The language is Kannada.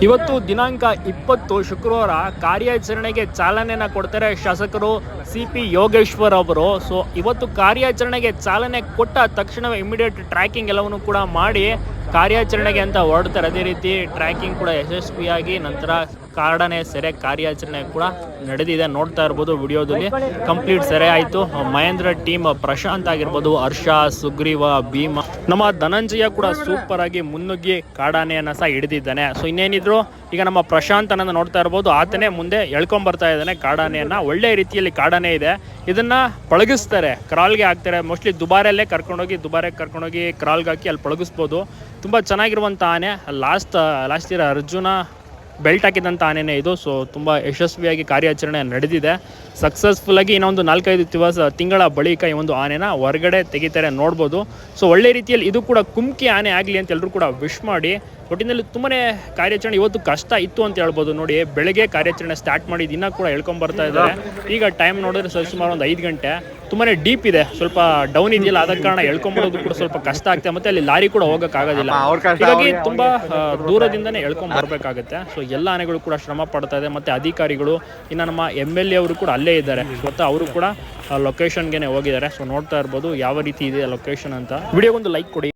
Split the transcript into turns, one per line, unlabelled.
ಇವತ್ತು ದಿನಾಂಕ 20 ಶುಕ್ರವಾರ ಕಾರ್ಯಾಚರಣೆಗೆ ಚಾಲನೆಯನ್ನು ಕೊಡ್ತಾರೆ ಶಾಸಕರು CP ಯೋಗೇಶ್ವರ್ ಅವರು. ಸೊ ಇವತ್ತು ಕಾರ್ಯಾಚರಣೆಗೆ ಚಾಲನೆ ಕೊಟ್ಟ ತಕ್ಷಣವೇ ಇಮಿಡಿಯೇಟ್ ಟ್ರ್ಯಾಕಿಂಗ್ ಎಲ್ಲವನ್ನು ಕೂಡ ಮಾಡಿ ಕಾರ್ಯಾಚರಣೆಗೆ ಅಂತ ಹೊರಡ್ತಾರೆ. ಅದೇ ರೀತಿ ಟ್ರ್ಯಾಕಿಂಗ್ ಕೂಡ ಯಶಸ್ವಿಯಾಗಿ ನಂತರ ಕಾಡಾನೆ ಸೆರೆ ಕಾರ್ಯಾಚರಣೆ ಕೂಡ ನಡೆದಿದೆ. ನೋಡ್ತಾ ಇರ್ಬೋದು ವಿಡಿಯೋದಲ್ಲಿ ಕಂಪ್ಲೀಟ್ ಸೆರೆ ಆಯಿತು. ಮಹೇಂದ್ರ ಟೀಮ್ ಪ್ರಶಾಂತ್ ಆಗಿರ್ಬೋದು, ಹರ್ಷ, ಸುಗ್ರೀವ, ಭೀಮ, ನಮ್ಮ ಧನಂಜಯ ಕೂಡ ಸೂಪರ್ ಆಗಿ ಮುನ್ನುಗ್ಗಿ ಕಾಡಾನೆಯನ್ನು ಸಹ ಹಿಡಿದಿದ್ದಾನೆ. ಸೊ ಇನ್ನೇನಿದ್ರು ಈಗ ನಮ್ಮ ಪ್ರಶಾಂತ್ ಅನ್ನೋದು ನೋಡ್ತಾ ಇರ್ಬೋದು, ಆತನೇ ಮುಂದೆ ಎಳ್ಕೊಂಬರ್ತಾ ಇದ್ದಾನೆ ಕಾಡಾನೆಯನ್ನು. ಒಳ್ಳೆ ರೀತಿಯಲ್ಲಿ ಕಾಡಾನೆ ಇದೆ, ಇದನ್ನ ಪಳಗಿಸ್ತಾರೆ, ಕ್ರಾಲ್ಗೆ ಹಾಕ್ತಾರೆ. ಮೋಸ್ಟ್ಲಿ ದುಬಾರಲ್ಲೇ ಕರ್ಕೊಂಡೋಗಿ ಕ್ರಾಲ್ಗೆ ಹಾಕಿ ಅಲ್ಲಿ ಪಳಗಿಸ್ಬೋದು. ತುಂಬ ಚೆನ್ನಾಗಿರುವಂಥ ಆನೆ. ಲಾಸ್ಟ್ ಇಯರ್ ಅರ್ಜುನ ಬೆಲ್ಟ್ ಹಾಕಿದಂಥ ಆನೆನೇ ಇದು. ಸೊ ತುಂಬ ಯಶಸ್ವಿಯಾಗಿ ಕಾರ್ಯಾಚರಣೆ ನಡೆದಿದೆ ಸಕ್ಸಸ್ಫುಲ್ಲಾಗಿ. ಇನ್ನೊಂದು 4-5 ತಿಂಗಳ ಬಳಿಕ ಈ ಒಂದು ಆನೆನ ಹೊರಗಡೆ ತೆಗಿತಾರೆ, ನೋಡ್ಬೋದು. ಸೊ ಒಳ್ಳೆ ರೀತಿಯಲ್ಲಿ ಇದು ಕೂಡ ಕುಮ್ಕಿ ಆನೆ ಆಗಲಿ ಅಂತ ಎಲ್ಲರೂ ಕೂಡ ವಿಶ್ ಮಾಡಿ. ಒಟ್ಟಿನಲ್ಲಿ ತುಂಬಾ ಕಾರ್ಯಾಚರಣೆ ಇವತ್ತು ಕಷ್ಟ ಇತ್ತು ಅಂತ ಹೇಳ್ಬೋದು. ನೋಡಿ, ಬೆಳಗ್ಗೆ ಕಾರ್ಯಾಚರಣೆ ಸ್ಟಾರ್ಟ್ ಮಾಡಿ ದಿನ ಕೂಡ ಹೇಳ್ಕೊಂಬರ್ತಾ ಇದ್ದಾರೆ. ಈಗ ಟೈಮ್ ನೋಡಿದ್ರೆ ಸುಮಾರು ಒಂದು 5 ಗಂಟೆ. ತುಂಬಾ ಡೀಪ್ ಇದೆ, ಸ್ವಲ್ಪ ಡೌನ್ ಇದೆಯಲ್ಲ, ಆದ ಕಾರಣ ಎಳ್ಕೊಂಬರೋದು ಕೂಡ ಸ್ವಲ್ಪ ಕಷ್ಟ ಆಗ್ತದೆ. ಮತ್ತೆ ಅಲ್ಲಿ ಲಾರಿ ಕೂಡ ಹೋಗೋಕ್ಕಾಗೋದಿಲ್ಲ, ಹೀಗಾಗಿ ತುಂಬಾ ದೂರದಿಂದನೇ ಎಳ್ಕೊಂಬರ್ಬೇಕಾಗುತ್ತೆ. ಸೊ ಎಲ್ಲ ಆನೆಗಳು ಕೂಡ ಶ್ರಮ ಪಡ್ತಾ ಇದೆ. ಮತ್ತೆ ಅಧಿಕಾರಿಗಳು, ಇನ್ನು ನಮ್ಮ MLA ಅವರು ಕೂಡ ಅಲ್ಲೇ ಇದ್ದಾರೆ. ಸ್ವತಃ ಅವರು ಕೂಡ ಲೊಕೇಶನ್ಗೆ ಹೋಗಿದ್ದಾರೆ. ಸೊ ನೋಡ್ತಾ ಇರ್ಬೋದು ಯಾವ ರೀತಿ ಇದೆ ಲೊಕೇಶನ್ ಅಂತ. ವಿಡಿಯೋಗೊಂದು ಲೈಕ್ ಕೊಡಿ.